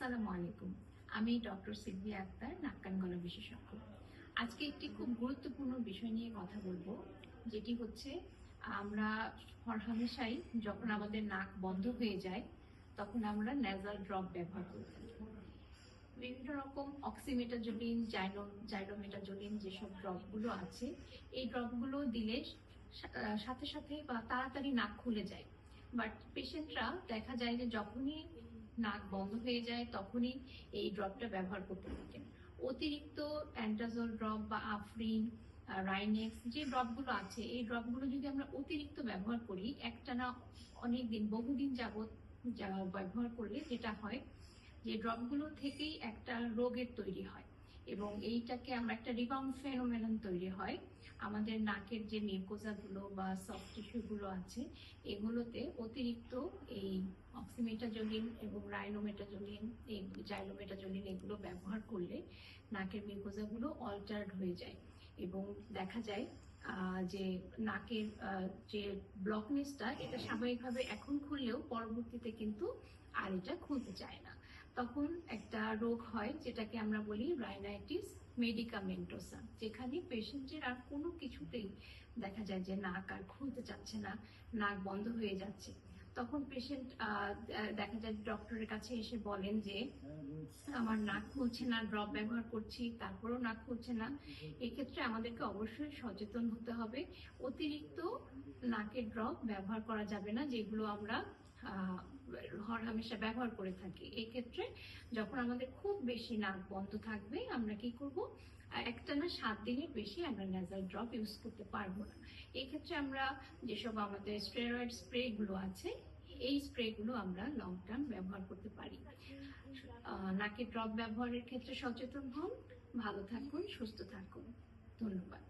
আসসালামু আলাইকুম। আমি ডক্টর সিলভিয়া আক্তার, নাক কান গলা বিশেষজ্ঞ। আজকে একটি খুব গুরুত্বপূর্ণ বিষয় নিয়ে কথা বলবো, যেটি হচ্ছে আমরা হরহামেশাই যখন আমাদের নাক বন্ধ হয়ে যায় তখন আমরা ন্যাজাল ড্রপ ব্যবহার করে থাকি। বিভিন্ন রকম অক্সিমেটাজোলিন, জাইলোমেটাজোলিন যেসব ড্রপগুলো আছে, এই ড্রপগুলো দিলে সাথে সাথে বা তাড়াতাড়ি নাক খুলে যায়। বাট পেশেন্টরা দেখা যায় যে যখনই নাক বন্ধ হয়ে যায় তখনই এই ড্রপটা ব্যবহার করতে থাকেন। অতিরিক্ত অ্যান্টাজল ড্রপ বা আফরিন, রাইনেক্স যে ড্রপগুলো আছে, এই ড্রপগুলো যদি আমরা অতিরিক্ত ব্যবহার করি, একটানা অনেকদিন বহুদিন যাবৎ ব্যবহার করলে যেটা হয় যে ড্রপগুলো থেকেই একটা রোগের তৈরি হয় এবং এইটাকে আমরা একটা রিবাউন্ড ফেনোমেনন তৈরি হয়। আমাদের নাকের যে মিউকোজাগুলো বা সফট টিস্যুগুলো আছে, এগুলোতে অতিরিক্ত এই অক্সিমেটাজোলিন এবং রাইনোমেটাজোলিন, এই জাইলোমেটাজোলিন এগুলো ব্যবহার করলে নাকের মিউকোজাগুলো অল্টার্ড হয়ে যায় এবং দেখা যায় যে নাকের যে ব্লকনেসটা, এটা স্বাভাবিকভাবে এখন খুললেও পরবর্তীতে কিন্তু আর এটা খুলতে চায় না। তখন একটা রোগ হয় যেটাকে আমরা বলি রাইনাইটিস মেডিকামেন্টোসা, যেখানে পেশেন্টের আর কোনো কিছুতেই দেখা যায় যে নাক আর খুলতে চাচ্ছে না, নাক বন্ধ হয়ে যাচ্ছে। তখন পেশেন্ট দেখা যায় ডক্টরের কাছে এসে বলেন যে আমার নাক খুলছে না, ড্রপ ব্যবহার করছি তারপরেও নাক খুলছে না। এক্ষেত্রে আমাদেরকে অবশ্যই সচেতন হতে হবে। অতিরিক্ত নাকের ড্রপ ব্যবহার করা যাবে না, যেগুলো আমরা হরহামেশা ব্যবহার করে থাকি। এক্ষেত্রে যখন আমাদের খুব বেশি নাক বন্ধ থাকবে, আমরা কি করব, একটানা 7 দিনের বেশি আমরা ন্যাজাল ড্রপ ইউজ করতে পারবো না। এক্ষেত্রে আমরা যেসব আমাদের স্টেরয়েড স্প্রেগুলো আছে, এই স্প্রেগুলো আমরা লং টার্ম ব্যবহার করতে পারি। নাকের ড্রপ ব্যবহারের ক্ষেত্রে সচেতন হন, ভালো থাকুন, সুস্থ থাকুন। ধন্যবাদ।